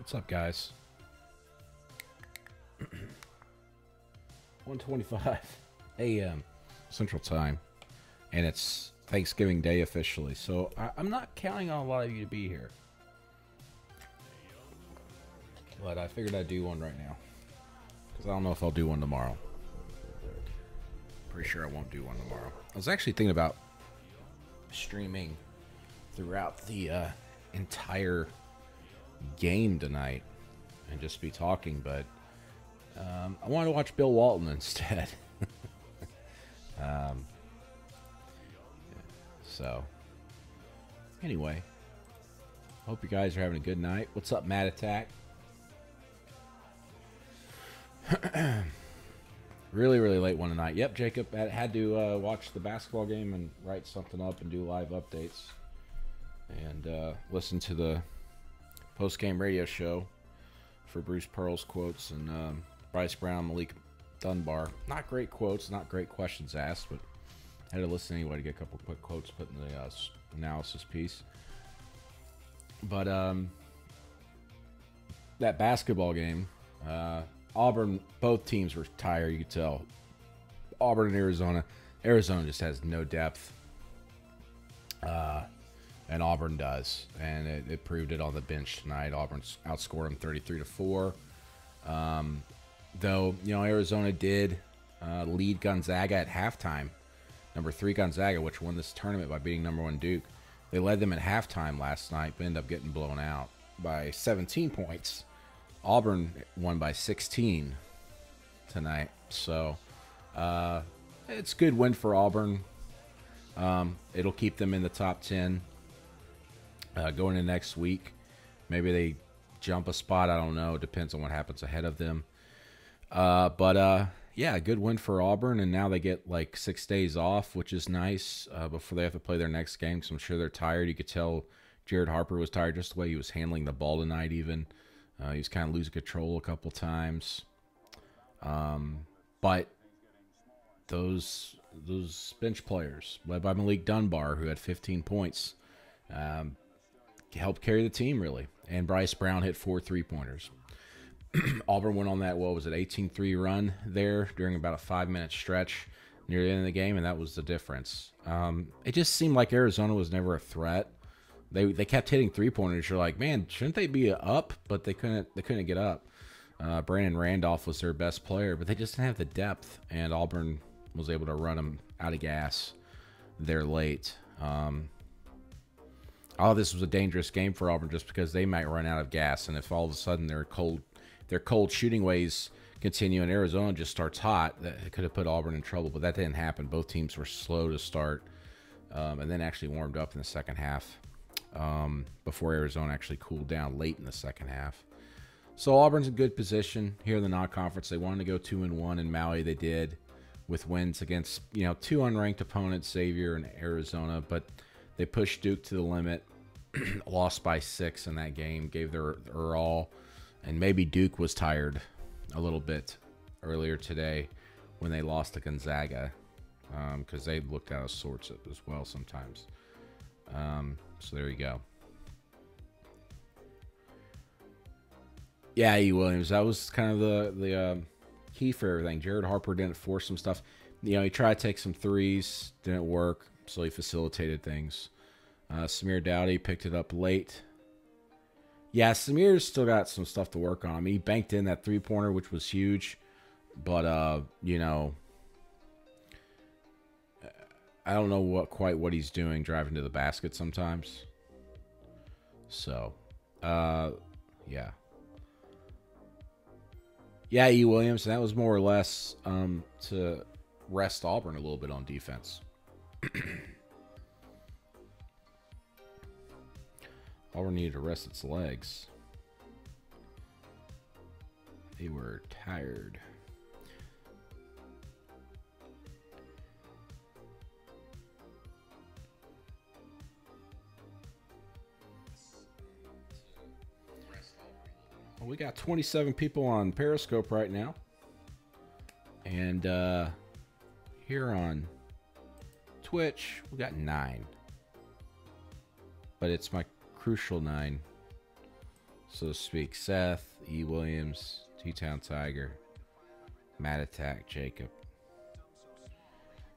What's up, guys? 1:25 a.m. Central Time, and it's Thanksgiving Day officially, so I'm not counting on a lot of you to be here. But I figured I'd do one right now, because I don't know if I'll do one tomorrow. Pretty sure I won't do one tomorrow. I was actually thinking about streaming throughout the entire game tonight and just be talking, but I wanted to watch Bill Walton instead. So anyway, hope you guys are having a good night. What's up, Mad Attack? Really late one tonight. Yep, Jacob had to watch the basketball game and write something up and do live updates and listen to the post-game radio show for Bruce Pearl's quotes and Bryce Brown, Malik Dunbar. Not great quotes, not great questions asked, but I had to listen anyway to get a couple quick quotes put in the analysis piece. But that basketball game, Auburn, both teams were tired, you could tell. Auburn and Arizona. Arizona just has no depth. And Auburn does. And it proved it on the bench tonight. Auburn outscored them 33-4. Though, you know, Arizona did lead Gonzaga at halftime. Number 3 Gonzaga, which won this tournament by beating number 1 Duke. They led them at halftime last night, but ended up getting blown out by 17 points. Auburn won by 16 tonight. So it's a good win for Auburn. It'll keep them in the top 10 going into next week. Maybe they jump a spot. I don't know. It depends on what happens ahead of them. Yeah, good win for Auburn, and now they get like 6 days off, which is nice before they have to play their next game, because I'm sure they're tired. You could tell Jared Harper was tired just the way he was handling the ball tonight even. He was kind of losing control a couple times. But those bench players, led by Malik Dunbar, who had 15 points, helped carry the team, really. And Bryce Brown hit 4 3-pointers. Auburn went on that, what was it, 18-3 run there during about a 5-minute stretch near the end of the game, and that was the difference. It just seemed like Arizona was never a threat. They kept hitting 3-pointers. You're like, man, shouldn't they be up? But they couldn't get up. Brandon Randolph was their best player, but they just didn't have the depth, and Auburn was able to run them out of gas there late. All this was a dangerous game for Auburn just because they might run out of gas, and if all of a sudden their cold shooting ways continue and Arizona just starts hot, that could have put Auburn in trouble, but that didn't happen. Both teams were slow to start and then actually warmed up in the second half before Arizona actually cooled down late in the second half. So Auburn's in good position here in the non-conference. They wanted to go 2-1 in Maui. They did, with wins against, you know, 2 unranked opponents, Xavier and Arizona, but they pushed Duke to the limit, lost by 6 in that game, gave their all. And maybe Duke was tired a little bit earlier today when they lost to Gonzaga, because they looked out of sorts as well sometimes. So there you go. Yeah, E. Williams, that was kind of the key for everything. Jared Harper didn't force some stuff. You know, he tried to take some threes, didn't work, so he facilitated things. Samir Dowdy picked it up late. Yeah, Samir's still got some stuff to work on. I mean, he banked in that 3-pointer, which was huge. But, you know, I don't know quite what he's doing driving to the basket sometimes. So, yeah. Yeah, E. Williams, that was more or less to rest Auburn a little bit on defense. Auburn needed to rest its legs. They were tired. Well, we got 27 people on Periscope right now. And here on Twitch, we got 9. But it's my crucial 9 so to speak. Seth, E. Williams, T-Town Tiger, Matt Attack, Jacob.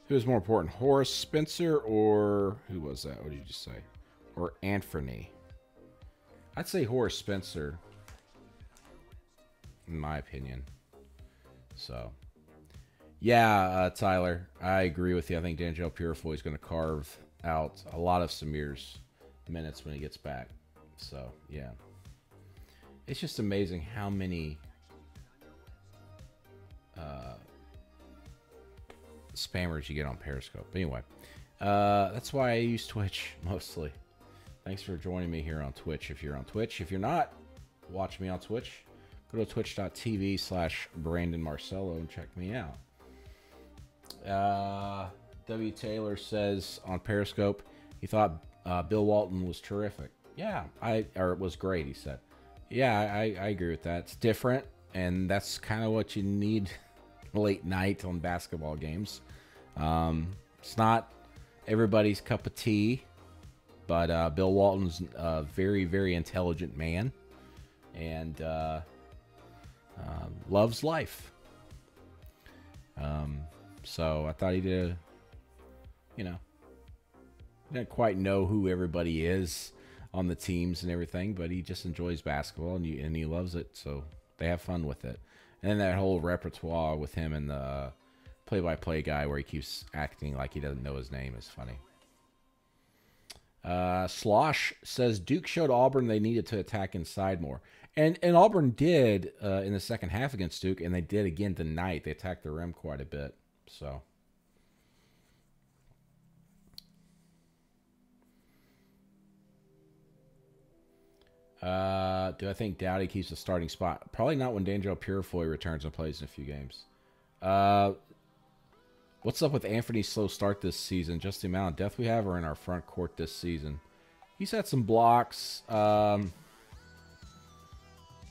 Who is more important, Horace Spencer or who was that? What did you just say? Or Anthony? I'd say Horace Spencer, in my opinion. So, yeah, Tyler, I agree with you. I think D'Angelo Purifoy is going to carve out a lot of Samir's minutes when he gets back. So, yeah. It's just amazing how many spammers you get on Periscope. But anyway, that's why I use Twitch mostly. Thanks for joining me here on Twitch. If you're on Twitch, if you're not, watch me on Twitch. Go to twitch.tv/Brandon Marcello and check me out. W. Taylor says on Periscope, he thought Bill Walton was terrific. Yeah, or it was great, he said. Yeah, I agree with that. It's different, and that's kind of what you need late night on basketball games. It's not everybody's cup of tea, but Bill Walton's a very, very intelligent man, and loves life. So I thought he did, didn't quite know who everybody is on the teams and everything, but he just enjoys basketball and he loves it, so they have fun with it. And then that whole repertoire with him and the play-by-play guy where he keeps acting like he doesn't know his name is funny. Slosh says Duke showed Auburn they needed to attack inside more. And Auburn did in the second half against Duke, and they did again tonight. They attacked the rim quite a bit. So, do I think Dowdy keeps the starting spot? Probably not when D'Angelo Purifoy returns and plays in a few games. What's up with Anthony's slow start this season? Just the amount of depth we have or in our front court this season? He's had some blocks.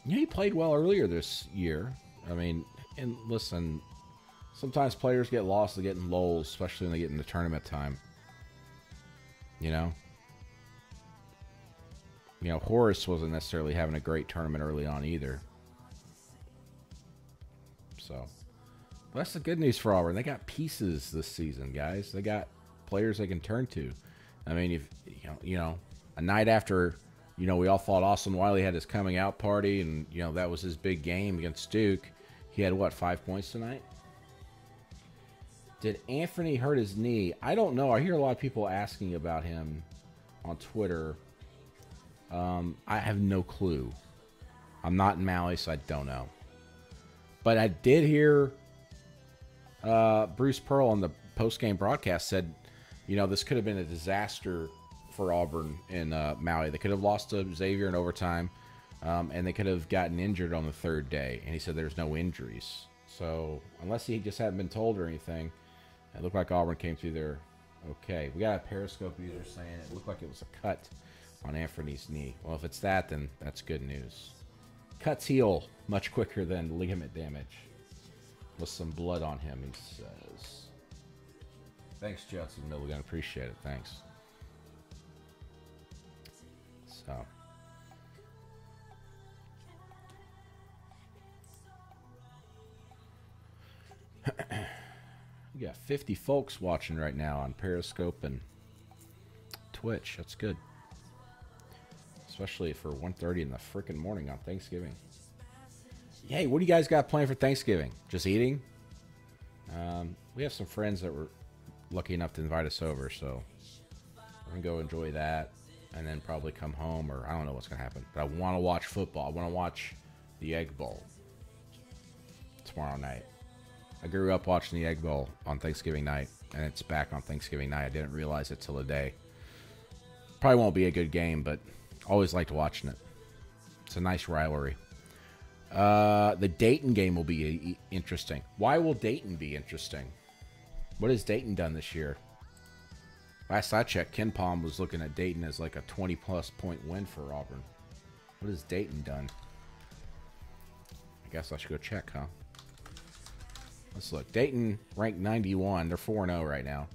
He played well earlier this year. I mean, and listen, sometimes players get lost to get in lulls, especially when they get into tournament time. Horace wasn't necessarily having a great tournament early on either. So, but that's the good news for Auburn. They got pieces this season, guys. They got players they can turn to. I mean, if a night after, we all thought Austin Wiley had his coming out party, and that was his big game against Duke. He had what, 5 points tonight? Did Anthony hurt his knee? I don't know. I hear a lot of people asking about him on Twitter. I have no clue. I'm not in Maui, so I don't know. But I did hear Bruce Pearl on the post-game broadcast said, this could have been a disaster for Auburn in Maui. They could have lost to Xavier in overtime, and they could have gotten injured on the third day. And he said there's no injuries. So unless he just hadn't been told or anything, it looked like Auburn came through there okay. We got a Periscope user saying it looked like it was a cut on Anthony's knee. Well, if it's that, then that's good news. Cuts heal much quicker than ligament damage. With some blood on him, he says. Thanks, Judson Milligan. Appreciate it. Thanks. So. We got 50 folks watching right now on Periscope and Twitch. That's good. Especially for 1:30 in the frickin' morning on Thanksgiving. Hey, what do you guys got planned for Thanksgiving? Just eating? We have some friends that were lucky enough to invite us over, so we're going to go enjoy that and then probably come home, or I don't know what's going to happen. But I want to watch football. I want to watch the Egg Bowl tomorrow night. I grew up watching the Egg Bowl on Thanksgiving night, and it's back on Thanksgiving night. I didn't realize it till the day. Probably won't be a good game, but always liked watching it. It's a nice rivalry. The Dayton game will be interesting. Why will Dayton be interesting? What has Dayton done this year? Last I checked, Ken Palm was looking at Dayton as like a 20-plus point win for Auburn. What has Dayton done? I guess I should go check, huh? Let's look. Dayton ranked 91. They're 4-0 right now.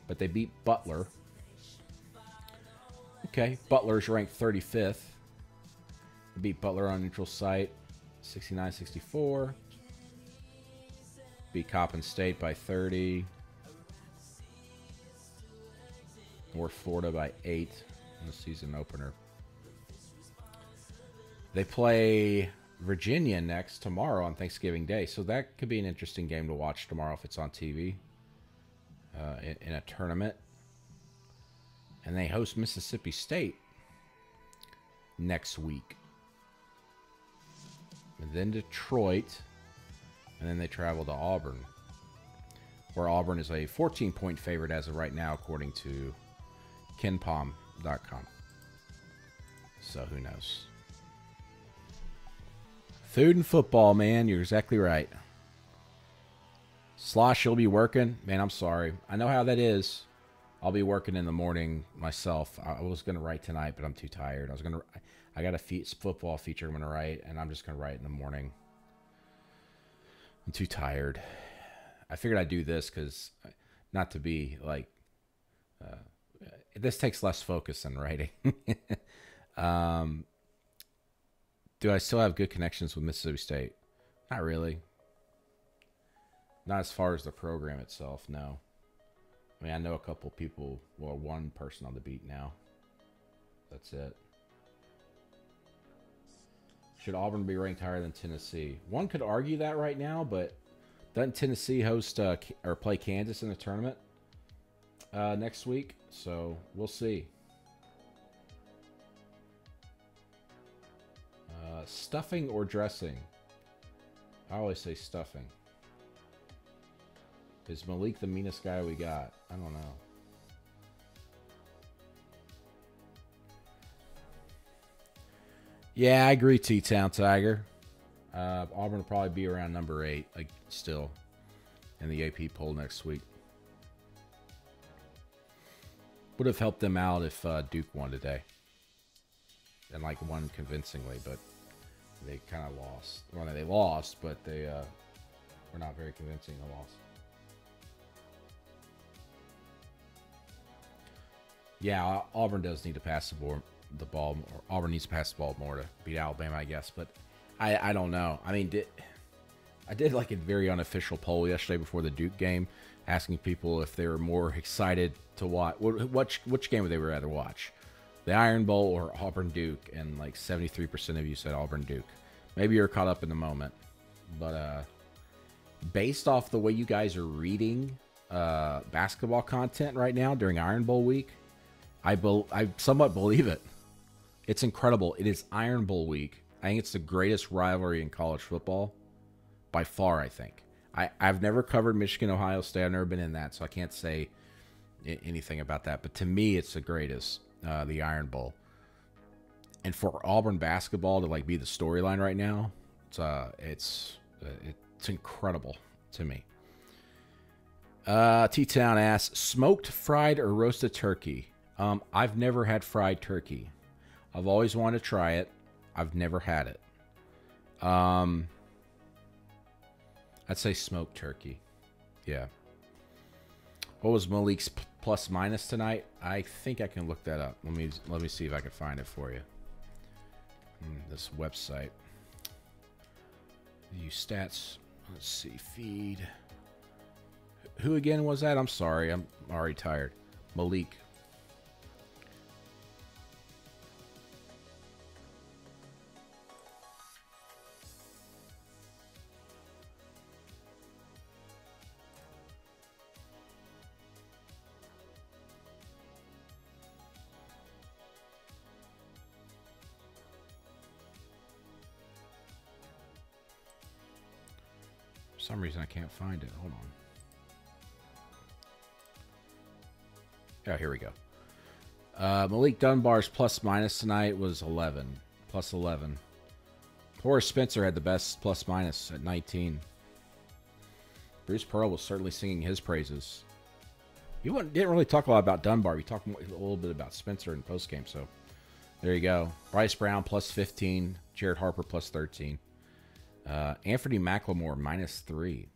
But they beat Butler. Okay, Butler's ranked 35th. Beat Butler on neutral site, 69-64. Beat Coppin State by 30. North Florida by 8 in the season opener. They play Virginia next tomorrow on Thanksgiving Day, so that could be an interesting game to watch tomorrow if it's on TV in a tournament. And they host Mississippi State next week. And then Detroit, and then they travel to Auburn, where Auburn is a 14-point favorite as of right now, according to KenPom.com. So who knows? Food and football, man. You're exactly right. Slosh, you'll be working. Man, I'm sorry. I know how that is. I'll be working in the morning myself. I was going to write tonight, but I'm too tired. I got a football feature I'm going to write, and I'm just going to write in the morning. I'm too tired. I figured I'd do this because, not to be like, this takes less focus than writing. Do I still have good connections with Mississippi State? Not really. Not as far as the program itself, no. I mean, I know a couple people, well, one person on the beat now. That's it. Should Auburn be ranked higher than Tennessee? One could argue that right now, but doesn't Tennessee host or play Kansas in a tournament next week? So we'll see. Stuffing or dressing? I always say stuffing. Is Malik the meanest guy we got? I don't know. Yeah, I agree, T-Town Tiger. Auburn will probably be around number 8, like still, in the AP poll next week. Would have helped them out if Duke won today. And like won convincingly, but they kind of lost. Well, they lost, but they were not very convincing in the loss. Yeah, Auburn does need to pass the ball more. Auburn needs to pass the ball more to beat Alabama, I guess. But I don't know. I mean, I did like a very unofficial poll yesterday before the Duke game, asking people if they were more excited to watch. Which game would they rather watch? The Iron Bowl or Auburn Duke? And like 73% of you said Auburn Duke. Maybe you're caught up in the moment. But based off the way you guys are reading basketball content right now during Iron Bowl week, I somewhat believe it. It's incredible. It is Iron Bowl week. I think it's the greatest rivalry in college football by far, I think. I've never covered Michigan, Ohio State. I've never been in that, so I can't say anything about that. But to me, it's the greatest, the Iron Bowl. And for Auburn basketball to like be the storyline right now, it's incredible to me. T-Town asks, smoked, fried, or roasted turkey? I've never had fried turkey. I've always wanted to try it. I've never had it. I'd say smoked turkey. Yeah. What was Malik's plus minus tonight? I think I can look that up. Let me see if I can find it for you. This website. View stats. Let's see. Feed. Who again was that? I'm sorry. I'm already tired. Malik. For some reason I can't find it. Hold on. Oh, here we go. Malik Dunbar's plus minus tonight was 11. Plus 11. Horace Spencer had the best plus minus at 19. Bruce Pearl was certainly singing his praises. You didn't really talk a lot about Dunbar. You talked a little bit about Spencer in postgame, so there you go. Bryce Brown plus 15. Jared Harper plus 13. Anthony McLemore minus 3.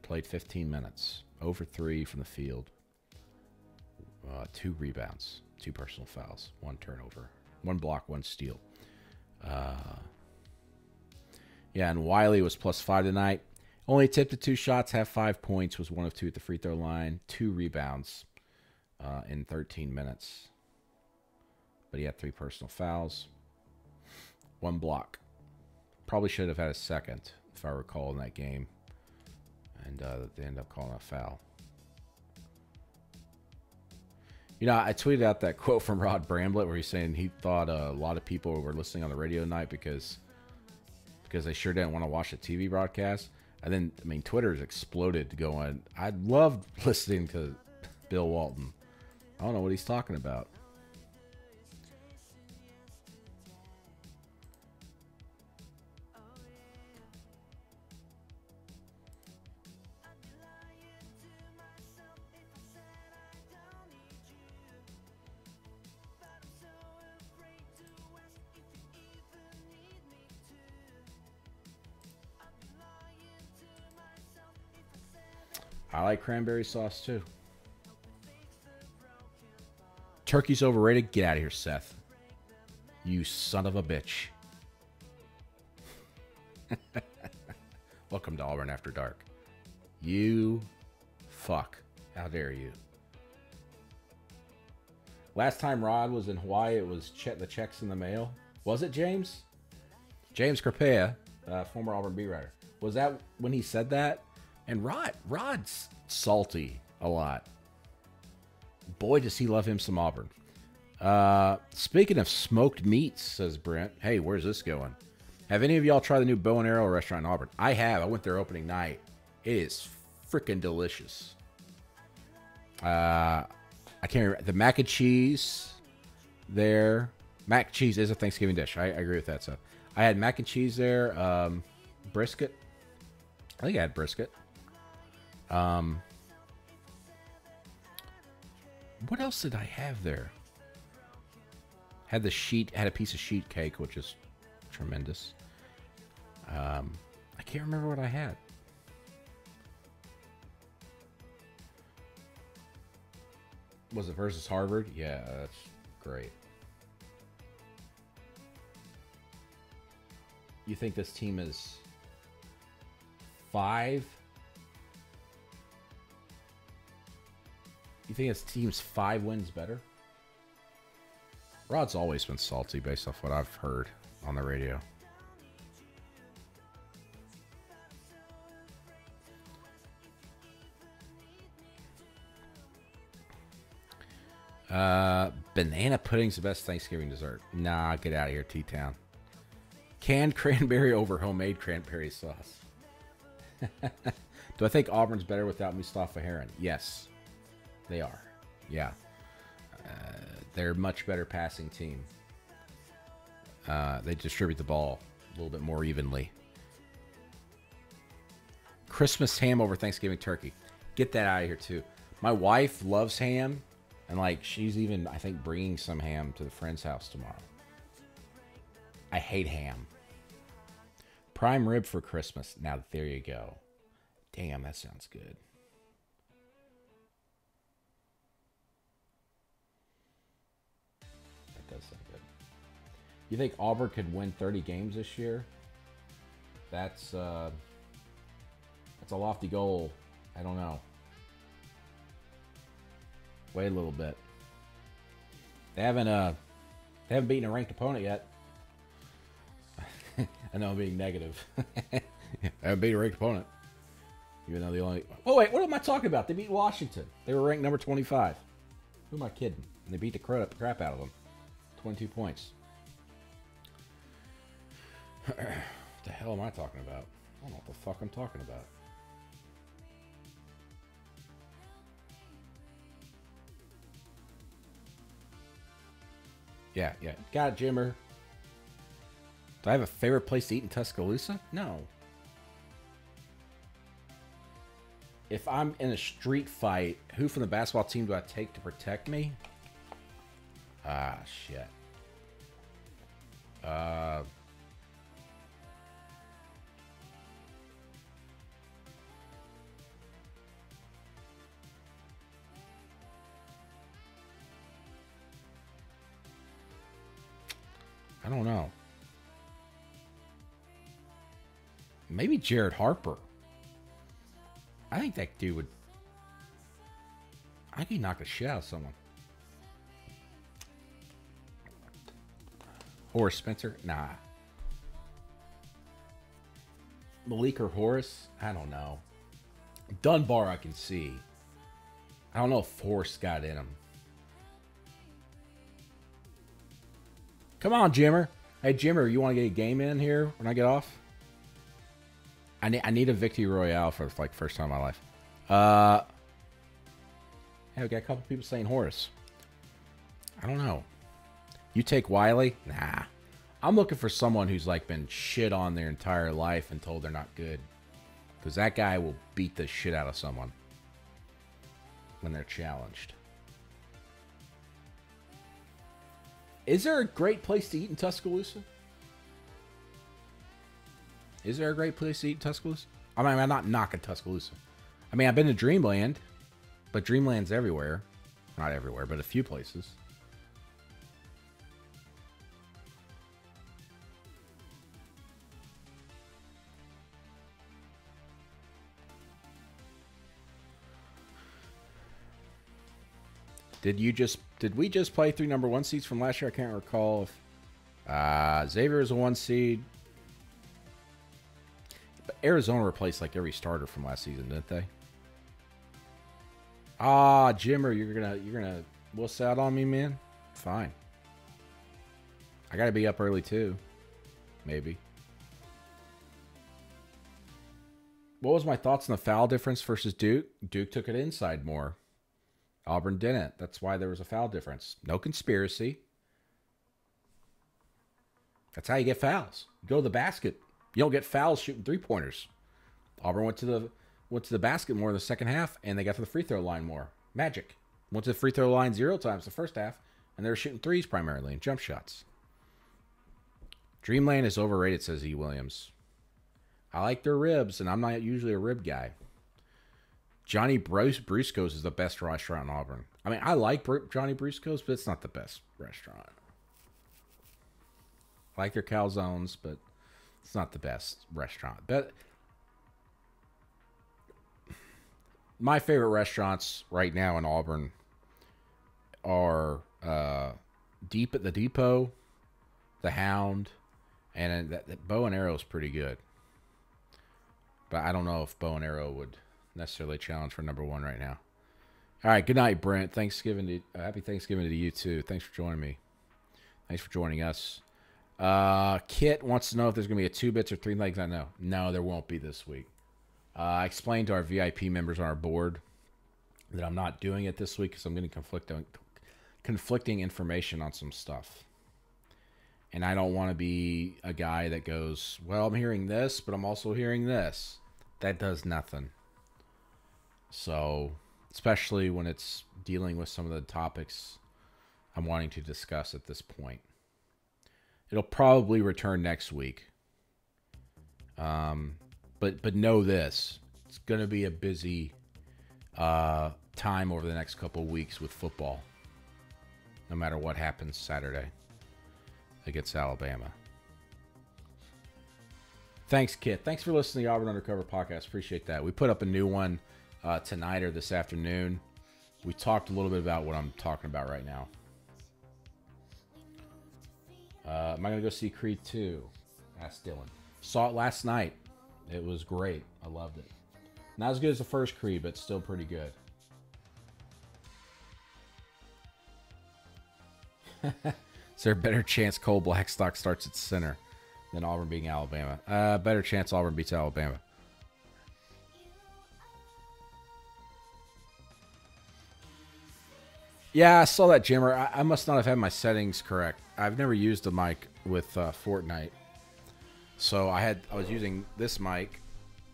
Played 15 minutes. 0 for 3 from the field. 2 rebounds, 2 personal fouls, 1 turnover, 1 block, 1 steal. Yeah, and Wiley was +5 tonight. Only attempted 2 shots, have 5 points, was 1 of 2 at the free throw line, 2 rebounds in 13 minutes. But he had 3 personal fouls, 1 block. Probably should have had a second, if I recall, in that game. And they ended up calling a foul. You know, I tweeted out that quote from Rod Bramblett where he's saying he thought a lot of people were listening on the radio tonight because they sure didn't want to watch the TV broadcast. And then, I mean, Twitter's exploded going, I loved listening to Bill Walton. I don't know what he's talking about. I like cranberry sauce too. Turkey's overrated. Get out of here, Seth. You son of a bitch. Welcome to Auburn After Dark. You fuck. How dare you? Last time Rod was in Hawaii, it was the checks in the mail. Was it James? James Crepea, former Auburn beat writer. Was that when he said that? And Rod's salty a lot. Boy, does he love him some Auburn. Speaking of smoked meats, says Brent. Hey, where's this going? Have any of y'all tried the new Bow and Arrow restaurant in Auburn? I have. I went there opening night. It is freaking delicious. I can't remember. The mac and cheese there. Mac and cheese is a Thanksgiving dish. I agree with that. So I had mac and cheese there. Brisket. I think I had brisket. What else did I have there? Had a piece of sheet cake, which is tremendous. I can't remember what I had. Was it versus Harvard? Yeah, that's great. You think this team is 5? You think this team's 5 wins better? Rod's always been salty based off what I've heard on the radio. Banana pudding's the best Thanksgiving dessert. Nah, get out of here, T-Town. Canned cranberry over homemade cranberry sauce. Do I think Auburn's better without Mustafa Heron? Yes, they are. Yeah. They're a much better passing team. They distribute the ball a little bit more evenly. Christmas ham over Thanksgiving turkey. Get that out of here, too. My wife loves ham. And, like, she's even, I think, bringing some ham to the friend's house tomorrow. I hate ham. Prime rib for Christmas. Now, there you go. Damn, that sounds good. That does sound good. You think Auburn could win 30 games this year? That's a lofty goal. I don't know. Wait a little bit. They haven't beaten a ranked opponent yet. I know I'm being negative. They haven't beaten a ranked opponent. Even though they only... Oh, wait. What am I talking about? They beat Washington. They were ranked number 25. Who am I kidding? And they beat the crap out of them. 22 points. What the hell am I talking about? I don't know what the fuck I'm talking about. Yeah. Got it, Jimmer. Do I have a favorite place to eat in Tuscaloosa? No. If I'm in a street fight, who from the basketball team do I take to protect me? Ah, shit. don't know. Maybe Jared Harper. I think that dude would... I think he'd knock the shit out of someone. Horace Spencer? Nah. Malik or Horace? I don't know. Dunbar I can see. I don't know if Horace got in him. Come on, Jimmer. Hey, Jimmer, you want to get a game in here when I get off? I need a victory royale for like first time in my life. Hey, we got a couple people saying Horace. I don't know. You take Wiley? Nah. I'm looking for someone who's like been shit on their entire life and told they're not good. Because that guy will beat the shit out of someone when they're challenged. Is there a great place to eat in Tuscaloosa? Is there a great place to eat in Tuscaloosa? I mean, I'm not knocking Tuscaloosa. I mean, I've been to Dreamland, but Dreamland's everywhere. Not everywhere, but a few places. Did we just play 3 number 1 seeds from last year? I can't recall if Xavier is a 1 seed. But Arizona replaced like every starter from last season, didn't they? Ah, Jimmer, you're gonna wuss out on me, man? Fine. I gotta be up early too. Maybe. What was my thoughts on the foul difference versus Duke? Duke took it inside more. Auburn didn't. That's why there was a foul difference. No conspiracy. That's how you get fouls. You go to the basket. You don't get fouls shooting 3-pointers. Auburn went to the basket more in the second half, and they got to the free throw line more. Magic. Went to the free throw line 0 times the first half, and they were shooting threes primarily and jump shots. Dreamland is overrated, says E. Williams. I like their ribs, and I'm not usually a rib guy. Johnny Brusco's is the best restaurant in Auburn. I mean, I like Johnny Brusco's, but it's not the best restaurant. I like their calzones, but it's not the best restaurant. But my favorite restaurants right now in Auburn are Deep at the Depot, the Hound, and that Bow and Arrow is pretty good. But I don't know if Bow and Arrow would necessarily challenge for number 1 right now. All right, good night, Brent. Happy Thanksgiving to you too. Thanks for joining me. Thanks for joining us. Kit wants to know if there's going to be a 2 bits or 3 legs. I know. No, there won't be this week. I explained to our VIP members on our board that I'm not doing it this week because I'm getting conflicting information on some stuff. And I don't want to be a guy that goes, well, I'm hearing this, but I'm also hearing this. That does nothing. So, especially when it's dealing with some of the topics I'm wanting to discuss at this point. It'll probably return next week. But know this. It's going to be a busy time over the next couple of weeks with football. No matter what happens Saturday against Alabama. Thanks, Kit. Thanks for listening to the Auburn Undercover Podcast. Appreciate that. We put up a new one tonight or this afternoon. We talked a little bit about what I'm talking about right now. Am I going to go see Creed 2? Asked Dylan. Saw it last night. It was great. I loved it. Not as good as the first Creed, but still pretty good. Is there a better chance Cole Blackstock starts at center than Auburn beating Alabama? Better chance Auburn beats Alabama. Yeah, I saw that, Jimmer. I must not have had my settings correct. I've never used a mic with Fortnite. So I was using this mic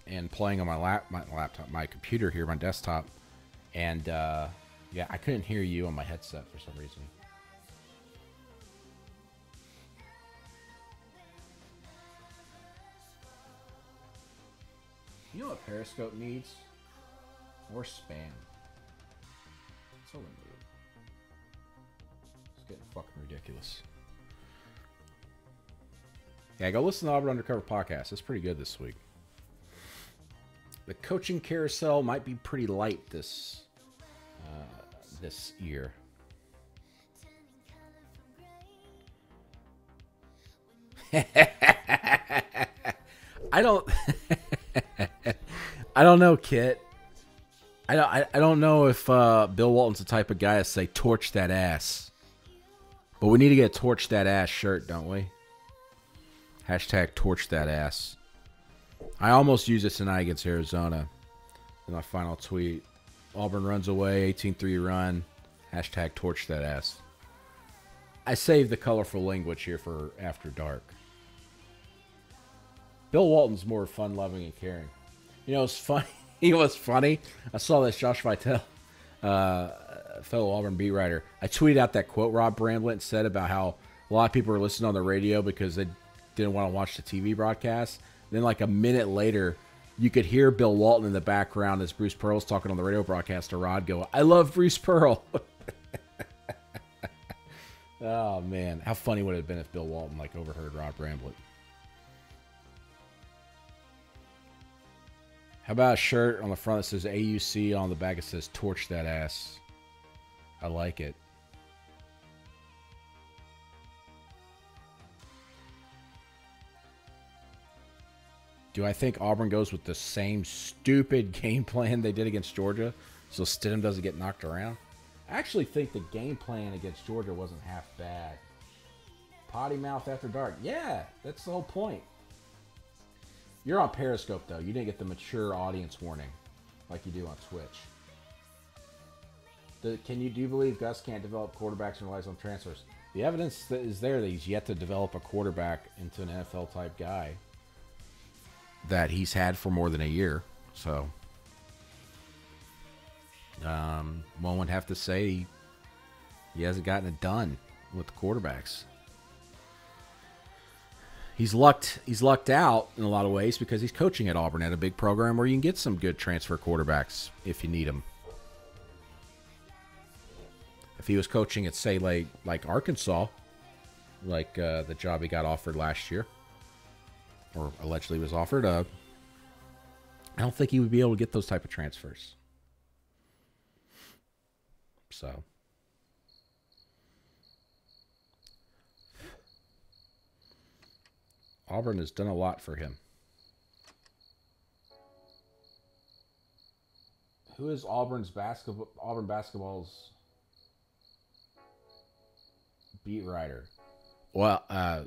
and playing on my laptop, my computer here, my desktop. And, yeah, I couldn't hear you on my headset for some reason. You know what Periscope needs? More spam. That's all we need. It's getting fucking ridiculous. Yeah, go listen to Auburn Undercover podcast. It's pretty good this week. The coaching carousel might be pretty light this year. I don't I don't know, Kit. I don't know if Bill Walton's the type of guy to say torch that ass. But we need to get a torch that ass shirt, don't we? Hashtag torch that ass. I almost used it tonight against Arizona in my final tweet. Auburn runs away, 18-3 run. Hashtag torch that ass. I saved the colorful language here for after dark. Bill Walton's more fun-loving and caring. You know, it's funny. You know what's funny? I saw this Josh Vitale, fellow Auburn beat writer. I tweeted out that quote Rob Bramblett said about how a lot of people are listening on the radio because they didn't want to watch the TV broadcast. Then, like a minute later, you could hear Bill Walton in the background as Bruce Pearl's talking on the radio broadcast to Rod go, "I love Bruce Pearl." Oh, man. How funny would it have been if Bill Walton like overheard Rob Bramblett? How about a shirt on the front that says AUC, on the back it says torch that ass? I like it. Do I think Auburn goes with the same stupid game plan they did against Georgia so Stidham doesn't get knocked around? I actually think the game plan against Georgia wasn't half bad. Potty mouth after dark. Yeah, that's the whole point. You're on Periscope, though. You didn't get the mature audience warning like you do on Twitch. Do you believe Gus can't develop quarterbacks and relies on transfers? The evidence that is there that he's yet to develop a quarterback into an NFL-type guy that he's had for more than a year. So, one would have to say he hasn't gotten it done with the quarterbacks. He's lucked out in a lot of ways because he's coaching at Auburn at a big program where you can get some good transfer quarterbacks if you need them. If he was coaching at, say, like Arkansas, like the job he got offered last year, or allegedly was offered, I don't think he would be able to get those type of transfers. So, Auburn has done a lot for him. Who is Auburn basketball's beat writer? Well, I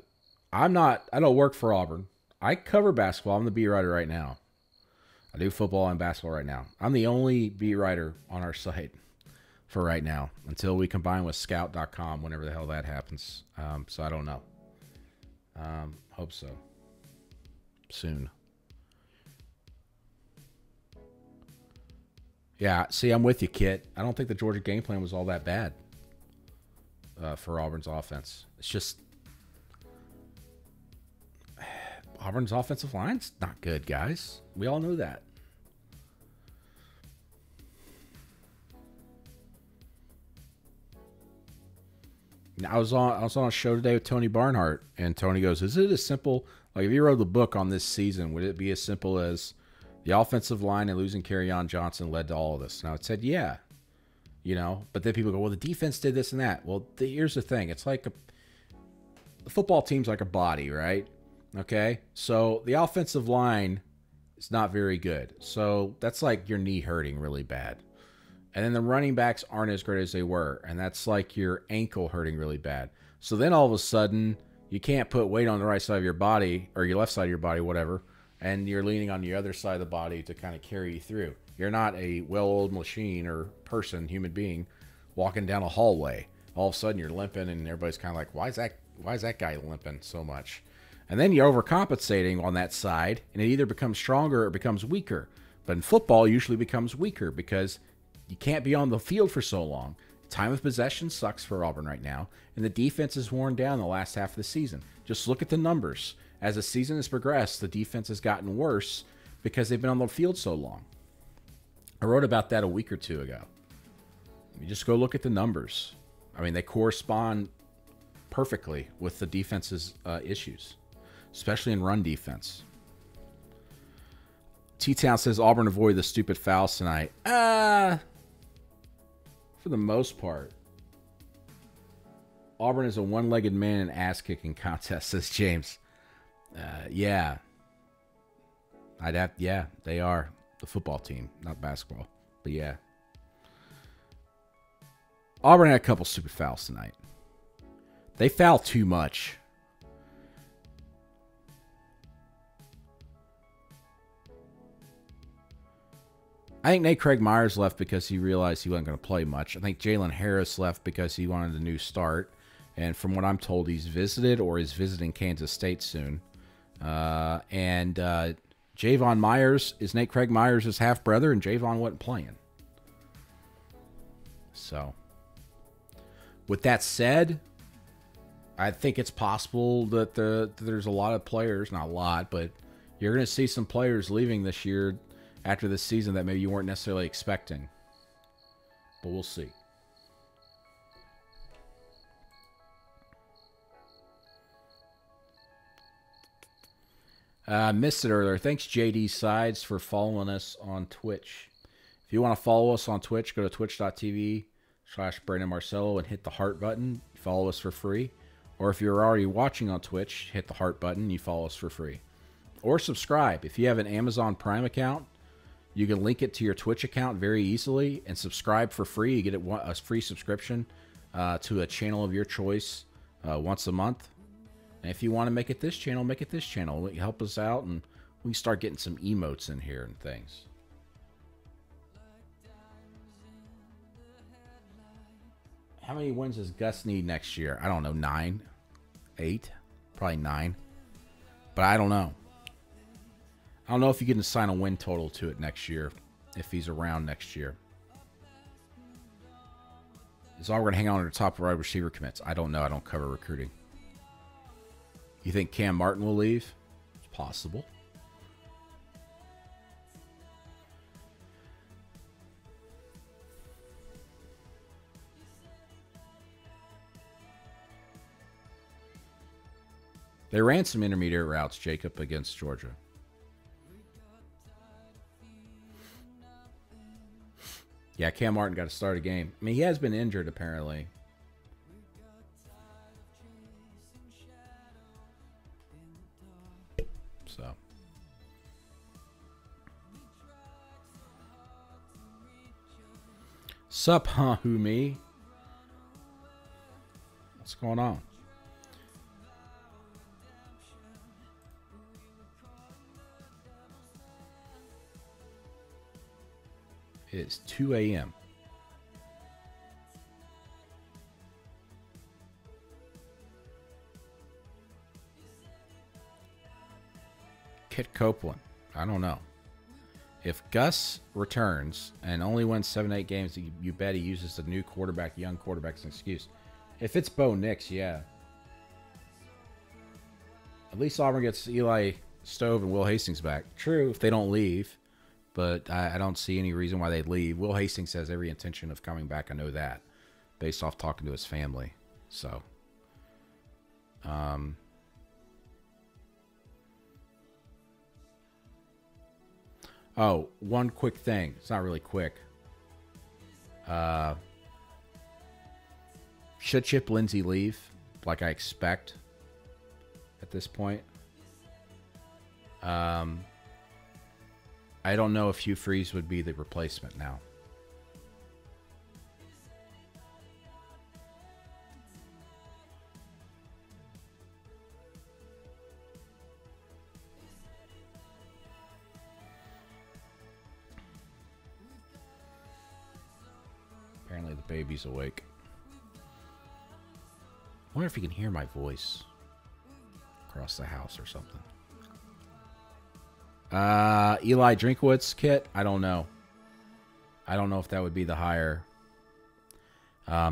don't work for Auburn. I cover basketball. I'm the beat writer right now. I do football and basketball right now. I'm the only beat writer on our site for right now until we combine with scout.com whenever the hell that happens. So I don't know. Hope so. Soon. Yeah, see, I'm with you, Kit. I don't think the Georgia game plan was all that bad for Auburn's offense. It's just Auburn's offensive line's not good, guys. We all know that. I was on a show today with Tony Barnhart, and Tony goes, "Is it as simple? Like, if you wrote the book on this season, would it be as simple as the offensive line and losing Kerryon Johnson led to all of this?" And I said, "Yeah, you know." But then people go, "Well, the defense did this and that." Well, here's the thing: it's like the football team's like a body, right? Okay, so the offensive line is not very good, so that's like your knee hurting really bad. And then the running backs aren't as great as they were, and that's like your ankle hurting really bad. So then all of a sudden, you can't put weight on the right side of your body, or your left side of your body, whatever, and you're leaning on the other side of the body to kind of carry you through. You're not a well-oiled machine or person, human being, walking down a hallway. All of a sudden, you're limping, and everybody's kind of like, why is that guy limping so much? And then you're overcompensating on that side, and it either becomes stronger or it becomes weaker. But in football, it usually becomes weaker because you can't be on the field for so long. Time of possession sucks for Auburn right now, and the defense is worn down the last half of the season. Just look at the numbers. As the season has progressed, the defense has gotten worse because they've been on the field so long. I wrote about that a week or two ago. You just go look at the numbers. I mean, they correspond perfectly with the defense's issues. especially in run defense. T-Town says Auburn avoid the stupid fouls tonight. For the most part. Auburn is a one-legged man in ass-kicking contest, says James. Yeah. Yeah, they are the football team, not basketball. But yeah. Auburn had a couple stupid fouls tonight. They foul too much. I think Nate Craig Myers left because he realized he wasn't going to play much. I think Jalen Harris left because he wanted a new start. And from what I'm told, he's visited or is visiting Kansas State soon. Javon Myers is Nate Craig Myers' half-brother, and Javon wasn't playing. So, with that said, I think it's possible that there's a lot of players, not a lot, but you're going to see some players leaving this year after this season that maybe you weren't necessarily expecting. But we'll see. Missed it earlier. Thanks, JD Sides, for following us on Twitch. If you want to follow us on Twitch, go to twitch.tv/Brandon Marcello and hit the heart button. Follow us for free. Or if you're already watching on Twitch, hit the heart button. You follow us for free. Or subscribe. If you have an Amazon Prime account, you can link it to your Twitch account very easily and subscribe for free. You get a free subscription to a channel of your choice once a month. And if you want to make it this channel, make it this channel. Help us out, and we can start getting some emotes in here and things. How many wins does Gus need next year? I don't know. 9? 8? Probably 9. But I don't know. I don't know if you can assign a win total to it next year, if he's around next year. Is Auburn going to hang on to the top wide receiver commits? I don't know. I don't cover recruiting. You think Cam Martin will leave? It's possible. They ran some intermediate routes, Jacob, against Georgia. Yeah, Cam Martin got to start a game. I mean, he has been injured, apparently. So. Sup, huh, who me? What's going on? It's 2 a.m. Kit Copeland. I don't know. If Gus returns and only wins 7-8 games, you bet he uses the new quarterback, young quarterback, as an excuse. If it's Bo Nix, yeah. At least Auburn gets Eli Stove and Will Hastings back. True, if they don't leave. But I don't see any reason why they'd leave. Will Hastings has every intention of coming back. I know that, based off talking to his family. So, oh, one quick thing. It's not really quick. Should Chip Lindsey leave, like I expect at this point? I don't know if Hugh Freeze would be the replacement now. Apparently the baby's awake. I wonder if you can hear my voice across the house or something. Eli Drinkwitz kit. I don't know. I don't know if that would be the hire. I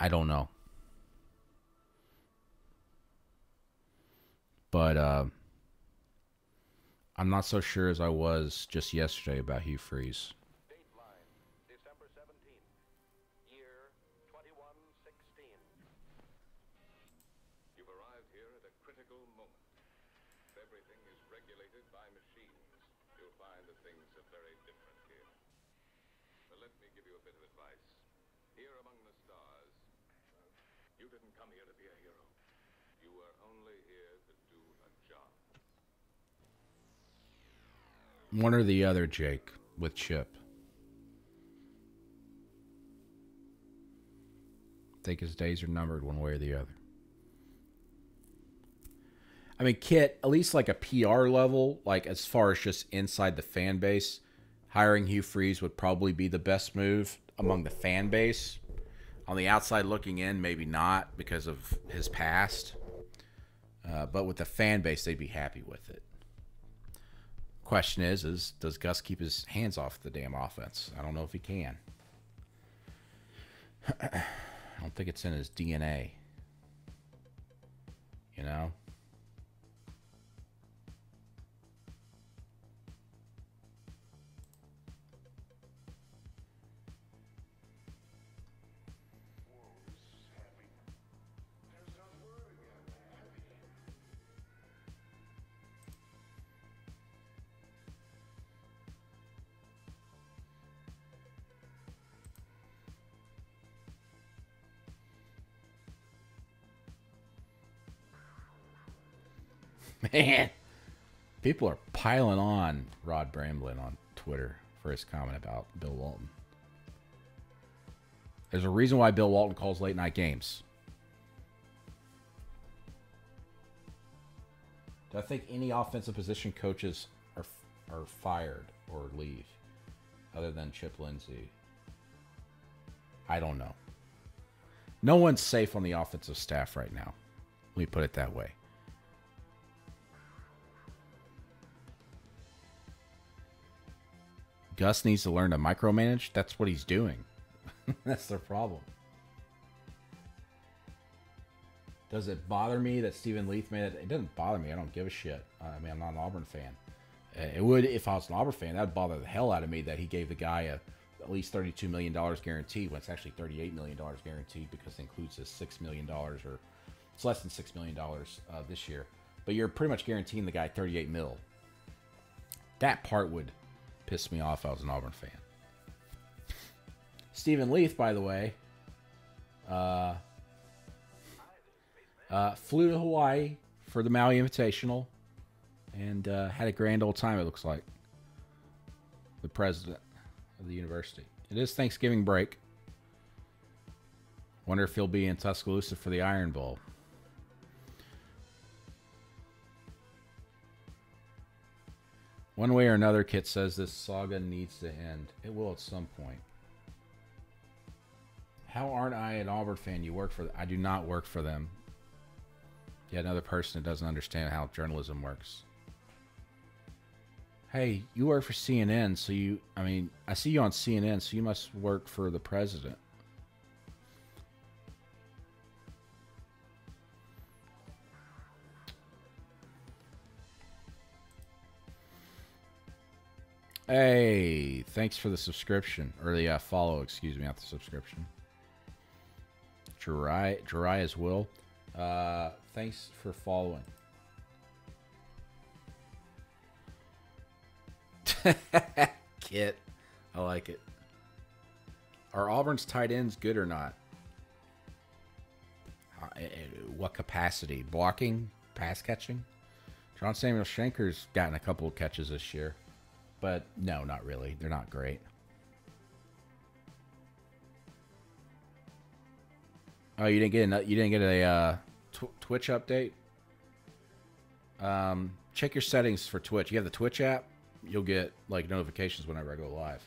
don't know. But I'm not so sure as I was just yesterday about Hugh Freeze. Dateline, December 17th, year 2116. You've arrived here at a critical moment. operated by machines, you'll find that things are very different here. But let me give you a bit of advice. Here among the stars, you didn't come here to be a hero. You were only here to do a job. One or the other, Jake, with Chip. I think his days are numbered one way or the other. I mean, Kit, at least like a PR level, like as far as just inside the fan base, hiring Hugh Freeze would probably be the best move among the fan base. On the outside looking in, maybe not because of his past. But with the fan base, they'd be happy with it. Question is does Gus keep his hands off the damn offense? I don't know if he can. I don't think it's in his DNA. You know? Man, people are piling on Rod Bramblin on Twitter for his comment about Bill Walton. There's a reason why Bill Walton calls late night games. Do I think any offensive position coaches are fired or leave other than Chip Lindsey? I don't know. No one's safe on the offensive staff right now. Let me put it that way. Gus needs to learn to micromanage. That's what he's doing. That's their problem. Does it bother me that Stephen Leith made it? It doesn't bother me. I don't give a shit. I mean, I'm not an Auburn fan. It would if I was an Auburn fan. That would bother the hell out of me that he gave the guy at least $32 million guaranteed when it's actually $38 million guaranteed because it includes his $6 million or it's less than $6 million this year. But you're pretty much guaranteeing the guy $38 mil. That part would piss me off if I was an Auburn fan. Stephen Leith, by the way, flew to Hawaii for the Maui Invitational and had a grand old time, it looks like. The president of the university. It is Thanksgiving break. Wonder if he'll be in Tuscaloosa for the Iron Bowl. One way or another, Kit says this saga needs to end. It will at some point. How aren't I an Auburn fan? You work for them. I do not work for them. Yet another person that doesn't understand how journalism works. Hey, you work for CNN, so I see you on CNN, so you must work for the president. Hey, thanks for the subscription. Or the follow, excuse me, not the subscription. Jirai as well. Thanks for following. Kit. I like it. Are Auburn's tight ends good or not? What capacity? Blocking? Pass catching? John Samuel Shanker's gotten a couple of catches this year. But no, not really. They're not great. Oh, you didn't get a Twitch update? Check your settings for Twitch. You have the Twitch app? You'll get like notifications whenever I go live.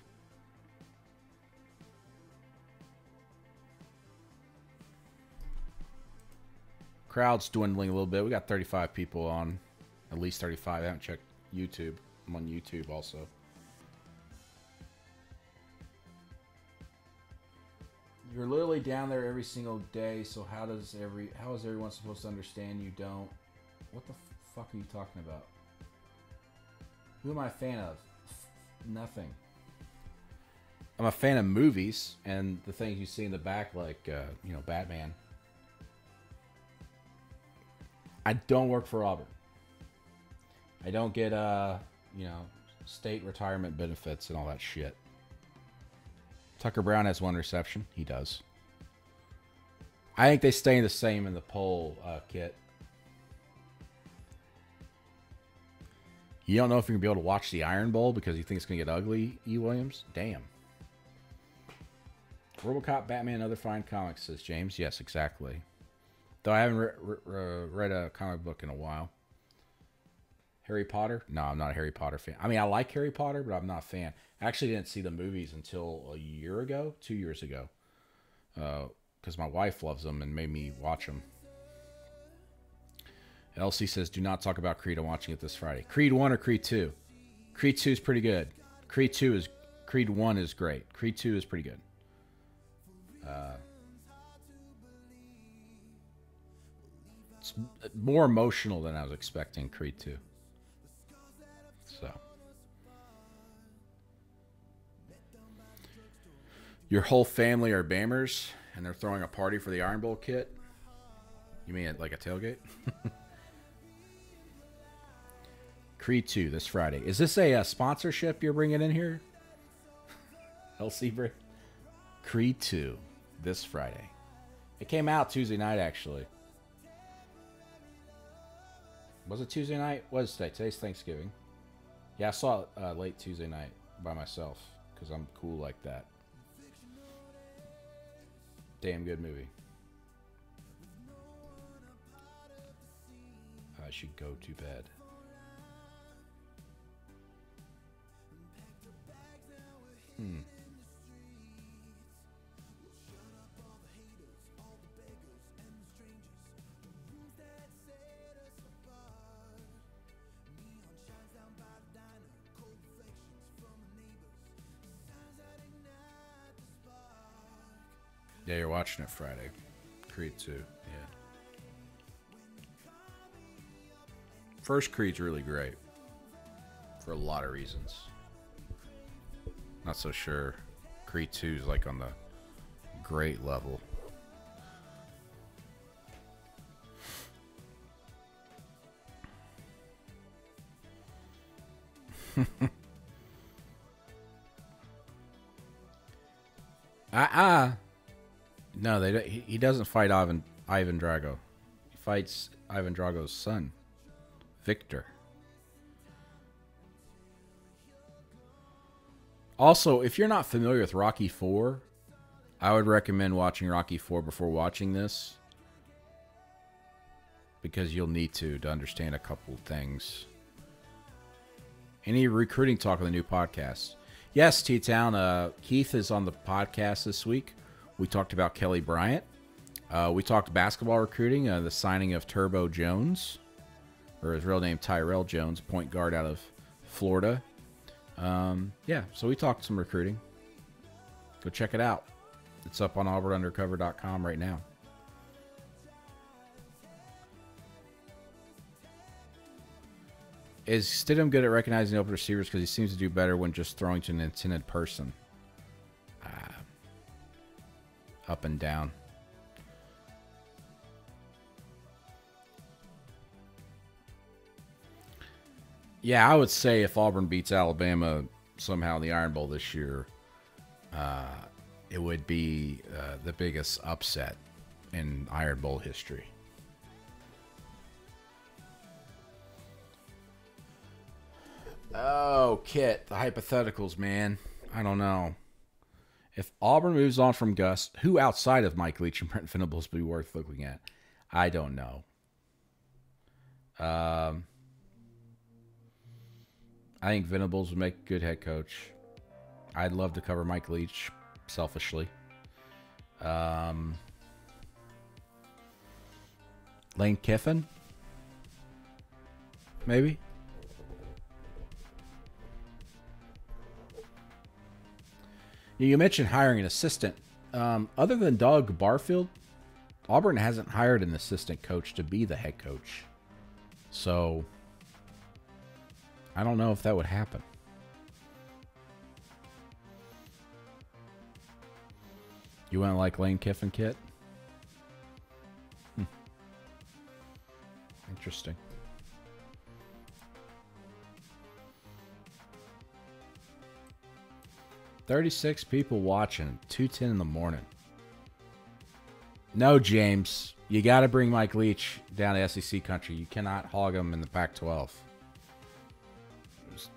Crowd's dwindling a little bit. We got 35 people on. At least 35. I haven't checked YouTube. I'm on YouTube also. You're literally down there every single day, so how is everyone supposed to understand you don't? What the fuck are you talking about? Who am I a fan of? Nothing. I'm a fan of movies and the things you see in the back, like Batman. I don't work for Auburn. I don't get you know, state retirement benefits and all that shit. Tucker Brown has 1 reception. He does. I think they stay the same in the poll, Kit. You don't know if you're going to be able to watch the Iron Bowl because you think it's going to get ugly, E. Williams? Damn. RoboCop, Batman, other fine comics, says James. Yes, exactly. Though I haven't read a comic book in a while. Harry Potter? No, I'm not a Harry Potter fan. I mean, I like Harry Potter, but I'm not a fan. I actually didn't see the movies until a year ago, 2 years ago. Because my wife loves them and made me watch them. Elsie says, do not talk about Creed. I'm watching it this Friday. Creed 1 or Creed 2? Creed 2 is pretty good. Creed 1 is great. Creed 2 is pretty good. It's more emotional than I was expecting, Creed 2. So. Your whole family are Bammers, and they're throwing a party for the Iron Bowl kit? You mean like a tailgate? Creed 2 this Friday. Is this a sponsorship you're bringing in here? LC Brick? Creed 2 this Friday. It came out Tuesday night, actually. Was it Tuesday night? What is today? Today's Thanksgiving. Yeah, I saw it late Tuesday night by myself because I'm cool like that. Damn good movie. I should go to bed. Yeah, you're watching it Friday. Creed 2, yeah. First Creed's really great. For a lot of reasons. Not so sure Creed 2 is like on the great level. No, he doesn't fight Ivan Drago. He fights Ivan Drago's son, Victor. Also, if you're not familiar with Rocky 4, I would recommend watching Rocky 4 before watching this. Because you'll need to understand a couple things. Any recruiting talk on the new podcast? Yes, T-Town. Keith is on the podcast this week. We talked about Kelly Bryant. We talked basketball recruiting, the signing of Turbo Jones, or his real name Tyrell Jones, point guard out of Florida. Yeah, so we talked some recruiting. Go check it out. It's up on auburnundercover.com right now. Is Stidham good at recognizing open receivers because he seems to do better when just throwing to an intended person? Up and down. Yeah, I would say if Auburn beats Alabama somehow in the Iron Bowl this year, it would be the biggest upset in Iron Bowl history. Oh, Kit, the hypotheticals, man. I don't know. If Auburn moves on from Gus, who outside of Mike Leach and Brent Venables would be worth looking at? I don't know. I think Venables would make a good head coach. I'd love to cover Mike Leach, selfishly. Lane Kiffin? Maybe? You mentioned hiring an assistant. Other than Doug Barfield, Auburn hasn't hired an assistant coach to be the head coach. So, I don't know if that would happen. You wouldn't like Lane Kiffin, Kit? Interesting. 36 people watching. 2:10 in the morning. No, James. You got to bring Mike Leach down to SEC country. You cannot hog him in the Pac-12.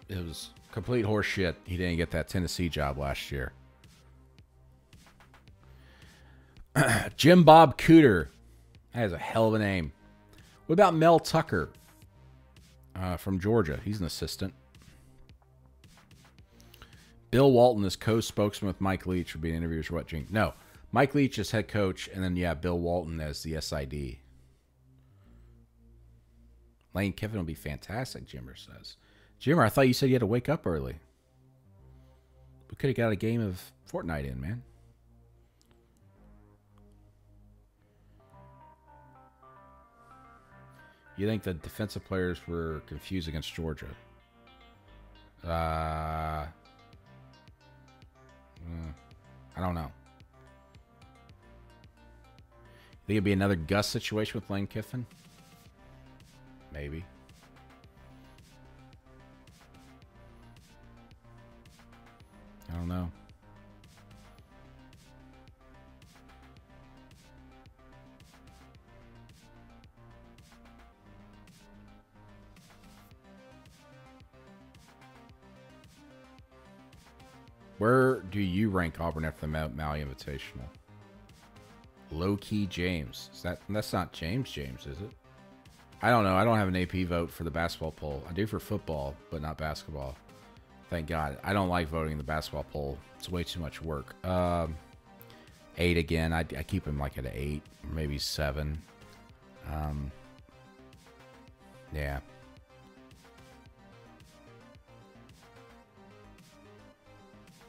It was complete horse shit. He didn't get that Tennessee job last year. Jim Bob Cooter. That is a hell of a name. What about Mel Tucker from Georgia? He's an assistant. Bill Walton is co-spokesman with Mike Leach. Would be an interview for what, Gene? No. Mike Leach is head coach, and then, yeah, Bill Walton as the SID. Lane Kiffin will be fantastic, Jimmer says. Jimmer, I thought you said you had to wake up early. We could have got a game of Fortnite in, man. You think the defensive players were confused against Georgia? I don't know. Think it'd be another Gus situation with Lane Kiffin? Maybe. I don't know. Where do you rank Auburn after the Maui Invitational? Low-key James. That's not James, is it? I don't know. I don't have an AP vote for the basketball poll. I do for football, but not basketball. Thank God. I don't like voting in the basketball poll. It's way too much work. 8 again. I keep him like at an 8, maybe 7. Yeah.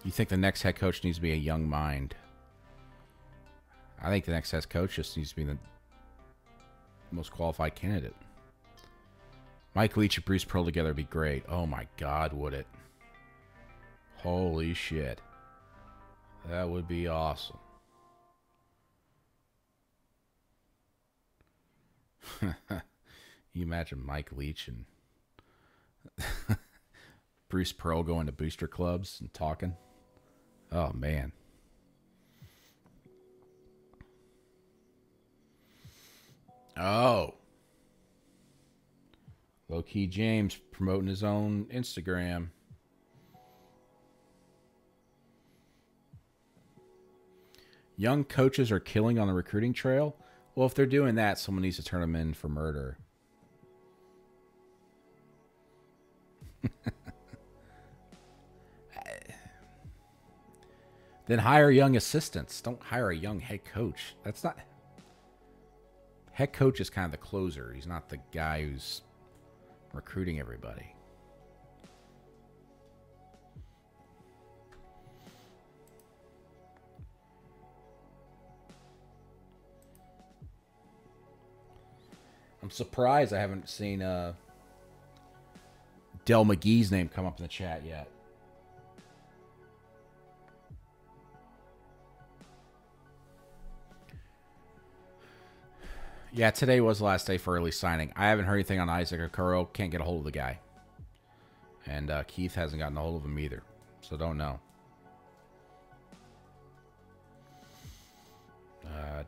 You think the next head coach needs to be a young mind? I think the next head coach just needs to be the most qualified candidate. Mike Leach and Bruce Pearl together would be great. Oh my God, would it? Holy shit. That would be awesome. You imagine Mike Leach and Bruce Pearl going to booster clubs and talking? Oh, man. Oh. Low-key James promoting his own Instagram. Young coaches are killing on the recruiting trail. Well, if they're doing that, someone needs to turn them in for murder. Then hire young assistants. Don't hire a young head coach. That's not... Head coach is kind of the closer. He's not the guy who's recruiting everybody. I'm surprised I haven't seen Del McGee's name come up in the chat yet. Yeah, today was the last day for early signing. I haven't heard anything on Isaac Okoro. Can't get a hold of the guy. And Keith hasn't gotten a hold of him either. So don't know.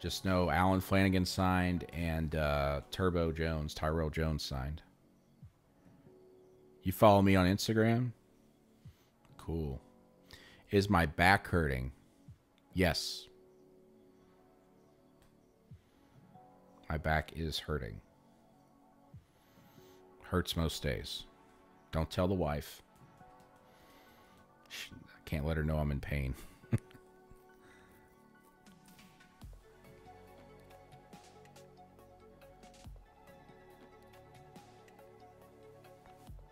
Just know Alan Flanagan signed and Tyrell Jones signed. You follow me on Instagram? Cool. Is my back hurting? Yes. My back is hurting. Hurts most days. Don't tell the wife. I can't let her know I'm in pain.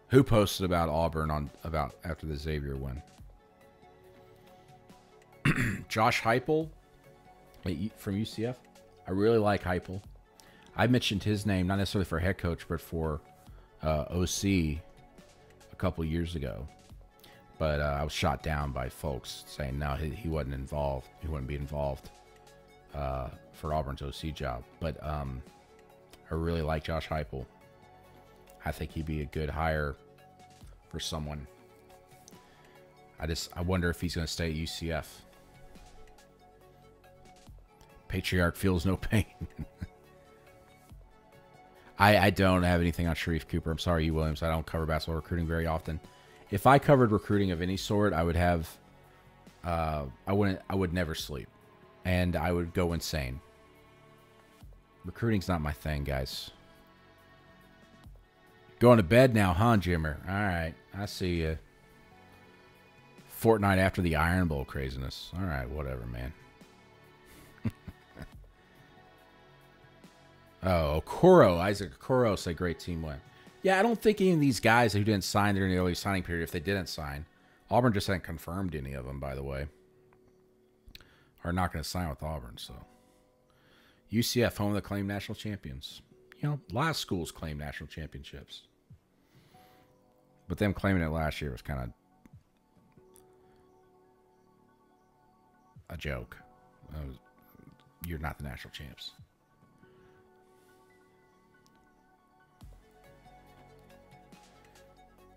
Who posted about Auburn after the Xavier win? Josh Heupel from UCF. I really like Heupel. I mentioned his name, not necessarily for head coach, but for OC a couple years ago. But I was shot down by folks saying, no, he wasn't involved. He wouldn't be involved for Auburn's OC job. But I really like Josh Heupel. I think he'd be a good hire for someone. I wonder if he's going to stay at UCF. Patriarch feels no pain. I don't have anything on Sharif Cooper. I'm sorry, Williams. I don't cover basketball recruiting very often. If I covered recruiting of any sort, I would have. I would never sleep, and I would go insane. Recruiting's not my thing, guys. Going to bed now, huh, Jimmer? All right, I see you. Fortnite after the Iron Bowl craziness. All right, whatever, man. Oh, Okoro. Isaac Okoro said great team win. Yeah, I don't think any of these guys who didn't sign during the early signing period, if they didn't sign, Auburn just hadn't confirmed any of them, by the way, are not going to sign with Auburn. So, UCF, home of the claimed national champions. You know, a lot of schools claim national championships. But them claiming it last year was kind of a joke. You're not the national champs.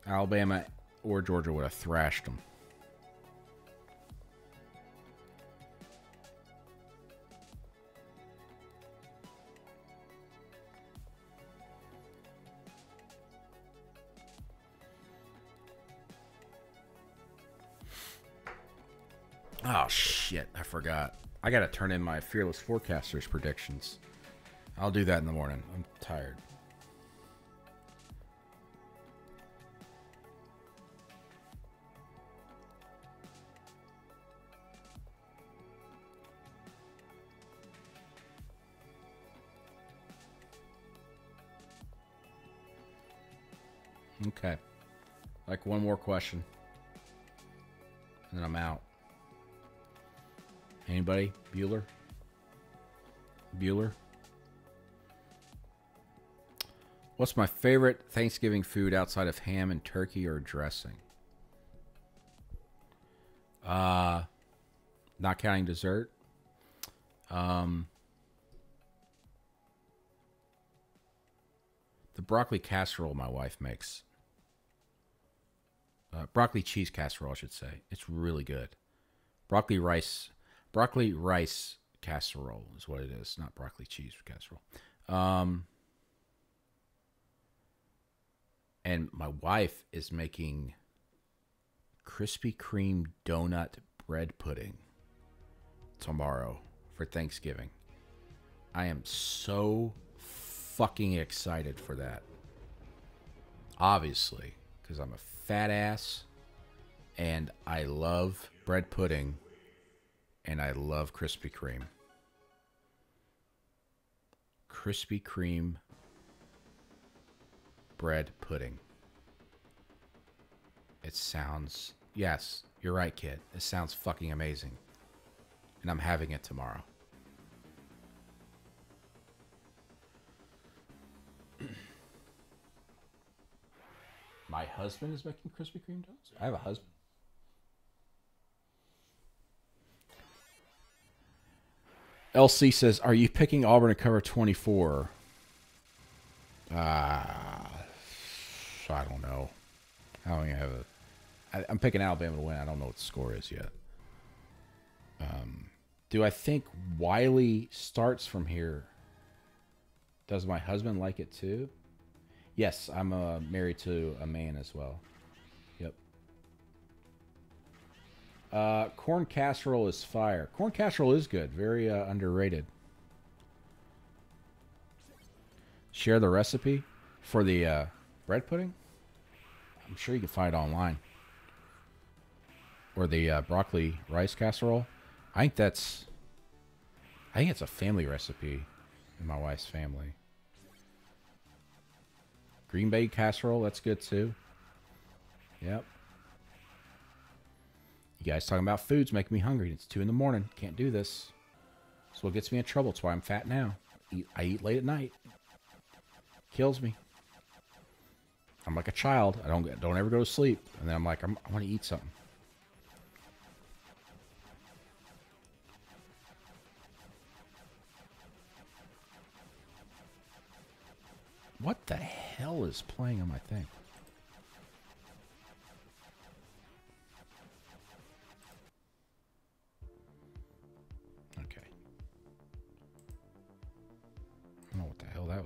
Alabama or Georgia would have thrashed them. Oh, shit. I forgot. I got to turn in my Fearless Forecasters predictions. I'll do that in the morning. I'm tired. Okay. Like one more question. And then I'm out. Anybody? Bueller? Bueller? What's my favorite Thanksgiving food outside of ham and turkey or dressing? Not counting dessert. The broccoli casserole my wife makes. Broccoli cheese casserole, I should say. It's really good. Broccoli rice casserole is what it is, not broccoli cheese casserole. And my wife is making Krispy Kreme donut bread pudding tomorrow for Thanksgiving. I am so fucking excited for that. Obviously, because I'm a fat ass and I love bread pudding and I love Krispy Kreme. Krispy Kreme bread pudding. It sounds, yes, you're right, kid. It sounds fucking amazing. And I'm having it tomorrow. My husband is making Krispy Kreme donuts? I have a husband. LC says, are you picking Auburn to cover 24? I don't know. I don't even have I'm picking Alabama to win. I don't know what the score is yet. Do I think Wiley starts from here? Does my husband like it too? Yes, I'm married to a man as well. Yep. Corn casserole is fire. Corn casserole is good. Very underrated. Share the recipe for the bread pudding? I'm sure you can find it online. Or the broccoli rice casserole. I think it's a family recipe in my wife's family. Green Bay casserole, that's good too. Yep. You guys talking about foods making me hungry. It's 2 a.m. Can't do this. That's what gets me in trouble. That's why I'm fat now. I eat late at night. Kills me. I'm like a child. I don't ever go to sleep. And then I'm like, I want to eat something. What the hell is playing on my thing?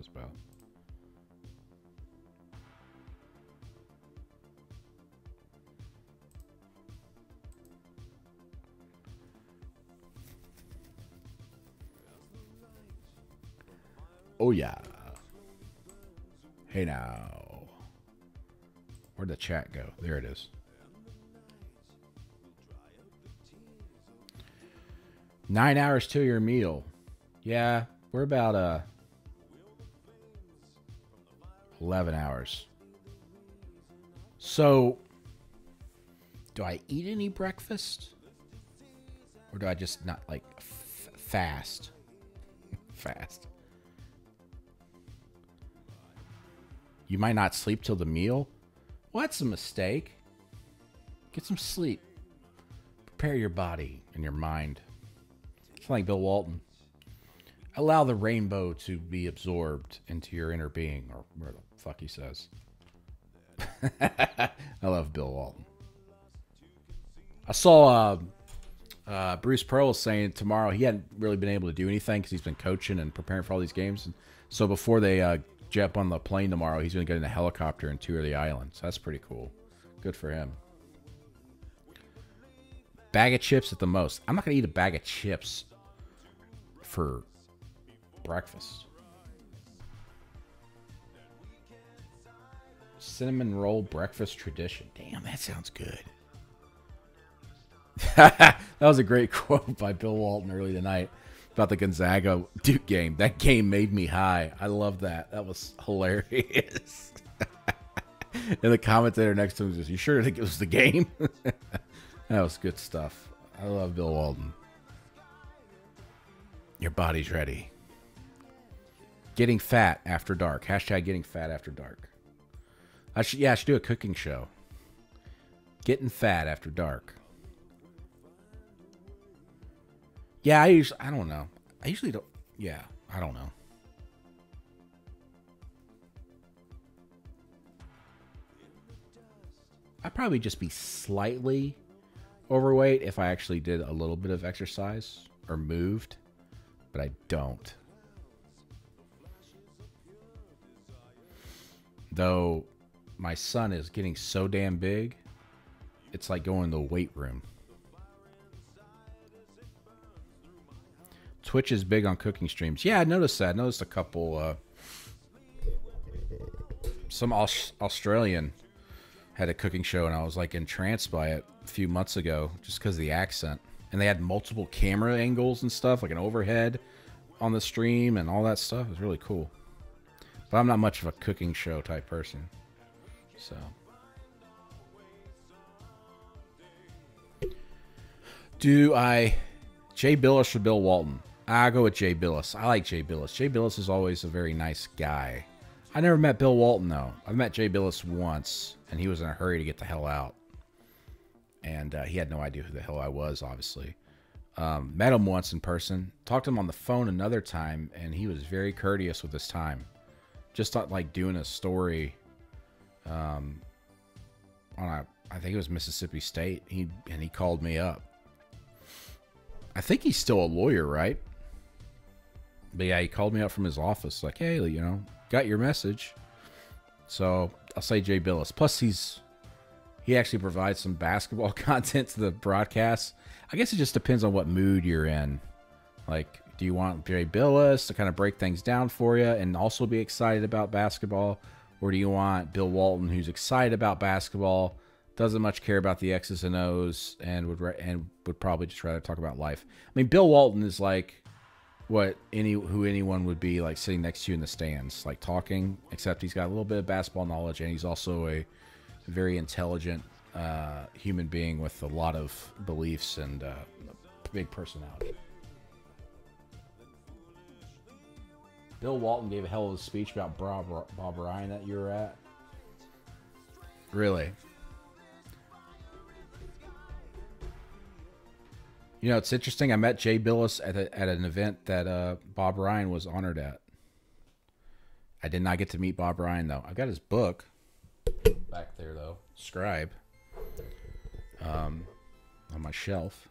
was about. Oh, yeah. Hey, now. Where'd the chat go? There it is. 9 hours to your meal. Yeah, we're about 11 hours. So, do I eat any breakfast? Or do I just not, like, fast? Fast. You might not sleep till the meal? Well, that's a mistake. Get some sleep. Prepare your body and your mind. It's like Bill Walton. Allow the rainbow to be absorbed into your inner being, or where the fuck he says. I love Bill Walton. I saw Bruce Pearl saying tomorrow he hadn't really been able to do anything because he's been coaching and preparing for all these games. And so before they jump on the plane tomorrow, he's going to get in a helicopter and tour the island. So that's pretty cool. Good for him. Bag of chips at the most. I'm not going to eat a bag of chips for breakfast. Cinnamon roll breakfast tradition. Damn, that sounds good. That was a great quote by Bill Walton early tonight about the Gonzaga Duke game. That game made me high. I love that. That was hilarious. And the commentator next to him says, "You sure think it was the game?" That was good stuff. I love Bill Walton. Your body's ready. Getting fat after dark. Hashtag getting fat after dark. I should do a cooking show. Getting fat after dark. Yeah, I don't know. I usually don't. Yeah, I don't know. I'd probably just be slightly overweight if I actually did a little bit of exercise or moved, but I don't. Though my son is getting so damn big, it's like going to the weight room. Twitch is big on cooking streams. Yeah, I noticed that. I noticed a couple. Some Australian had a cooking show, and I was like entranced by it a few months ago just because of the accent. And they had multiple camera angles and stuff, like an overhead on the stream and all that stuff. It was really cool. But I'm not much of a cooking show type person. So. Do I Jay Billis or Bill Walton? I go with Jay Billis. I like Jay Billis. Jay Billis is always a very nice guy. I never met Bill Walton, though. I've met Jay Billis once, and he was in a hurry to get the hell out. And he had no idea who the hell I was, obviously. Met him once in person. Talked to him on the phone another time, and he was very courteous with his time. Just thought, like, doing a story on I think it was Mississippi State. He called me up. I think he's still a lawyer, right? But yeah, he called me up from his office, like, "Hey, you know, got your message." So I'll say Jay Billis. Plus, he actually provides some basketball content to the broadcast. I guess it just depends on what mood you're in. Like, do you want Jay Billis to kind of break things down for you and also be excited about basketball? Or do you want Bill Walton, who's excited about basketball, doesn't much care about the X's and O's, and would probably just rather talk about life? I mean, Bill Walton is like who anyone would be like sitting next to you in the stands, like talking, except he's got a little bit of basketball knowledge, and he's also a very intelligent human being with a lot of beliefs and a big personality. Bill Walton gave a hell of a speech about Bob Ryan that you were at. Really? You know, it's interesting. I met Jay Billis at an event that Bob Ryan was honored at. I did not get to meet Bob Ryan, though. I got his book back there, though. Scribe. On my shelf.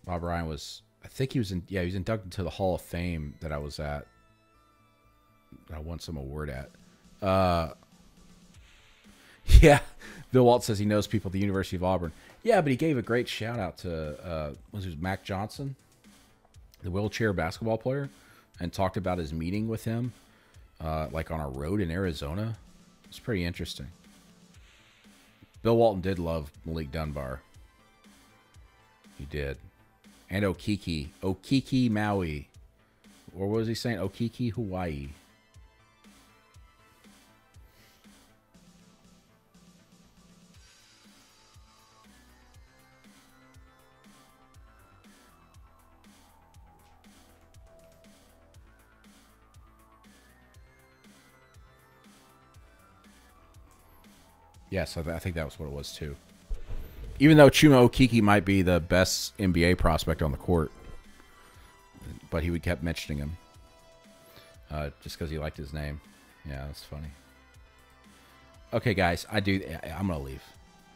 Bob Ryan was, I think he was inducted to the Hall of Fame that I was at I won some award at. Yeah, Bill Walton says he knows people at the University of Auburn. Yeah, but he gave a great shout out to was it Mac Johnson, the wheelchair basketball player, and talked about his meeting with him, like on a road in Arizona. It's pretty interesting. Bill Walton did love Malik Dunbar. He did. And Okiki Maui. Or what was he saying? Okiki, Hawaii. Yes, I think that was what it was too. Even though Chuma Okiki might be the best NBA prospect on the court, but he kept mentioning him just because he liked his name. Yeah, that's funny. Okay, guys, I'm gonna leave.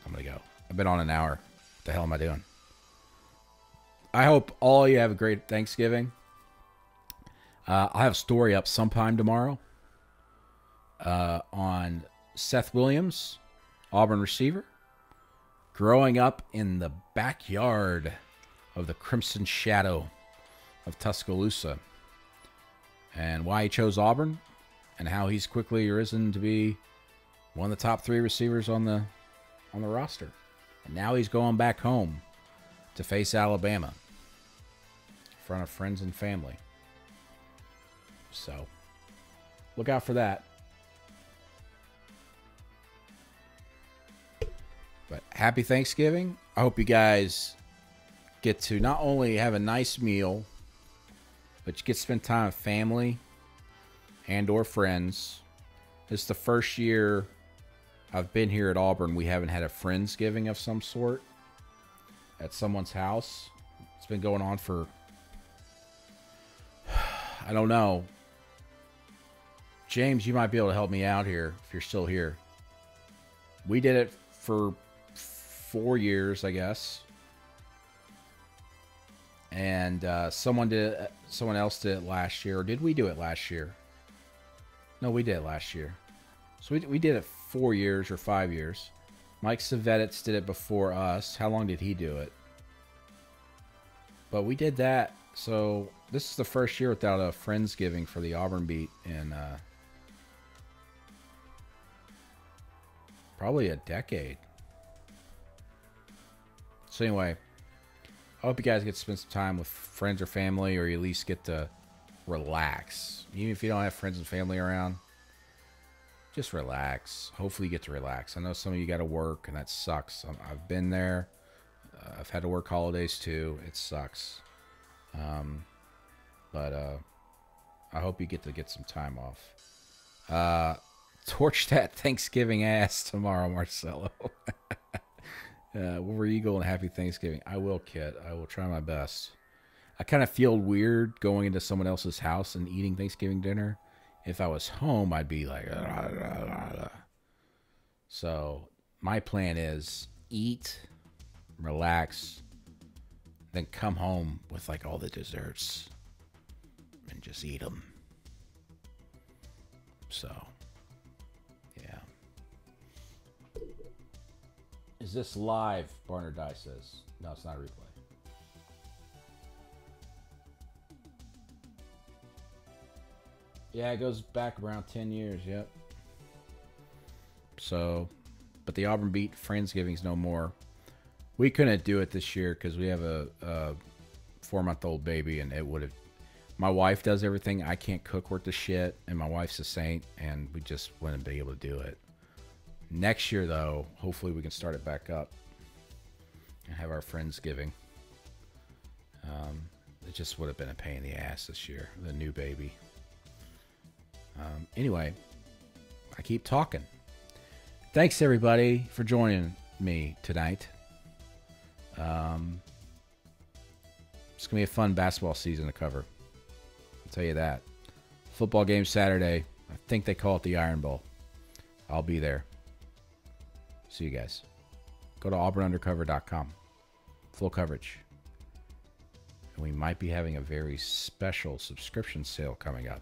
I'm gonna go. I've been on an hour. What the hell am I doing? I hope all of you have a great Thanksgiving. I'll have a story up sometime tomorrow on Seth Williams, Auburn receiver, growing up in the backyard of the Crimson Shadow of Tuscaloosa, and why he chose Auburn, and how he's quickly risen to be one of the top 3 receivers on the roster. And now he's going back home to face Alabama in front of friends and family. So look out for that. But happy Thanksgiving. I hope you guys get to not only have a nice meal, but you get to spend time with family and or friends. This is the first year I've been here at Auburn. We haven't had a Friendsgiving of some sort at someone's house. It's been going on for, I don't know. James, you might be able to help me out here if you're still here. We did it for 4 years, I guess, and someone else did it last year. Or did we do it last year? No, we did it last year. So we did it 4 years or 5 years. Mike Savetitz did it before us. How long did he do it? But we did that. So this is the first year without a Friendsgiving for the Auburn beat in probably a decade. So anyway, I hope you guys get to spend some time with friends or family, or you at least get to relax. Even if you don't have friends and family around, just relax. Hopefully you get to relax. I know some of you got to work, and that sucks. I've been there. I've had to work holidays too. It sucks. But I hope you get to get some time off. Torch that Thanksgiving ass tomorrow, Marcello. War Eagle and happy Thanksgiving. I will, Kit. I will try my best. I kind of feel weird going into someone else's house and eating Thanksgiving dinner. If I was home, I'd be like, So my plan is eat, relax, then come home with like all the desserts and just eat them. So, yeah. Is this live? Barner Die says. No, it's not a replay. Yeah, it goes back around 10 years. Yep. So, but the Auburn beat Friendsgiving's no more. We couldn't do it this year because we have a 4-month-old baby, and it would have. My wife does everything. I can't cook worth the shit, and my wife's a saint, and we just wouldn't be able to do it. Next year, though, hopefully we can start it back up and have our Friendsgiving. It just would have been a pain in the ass this year, the new baby. Anyway, I keep talking. Thanks, everybody, for joining me tonight. It's going to be a fun basketball season to cover. I'll tell you that. Football game Saturday. I think they call it the Iron Bowl. I'll be there. See you guys. Go to auburnundercover.com. Full coverage. And we might be having a very special subscription sale coming up.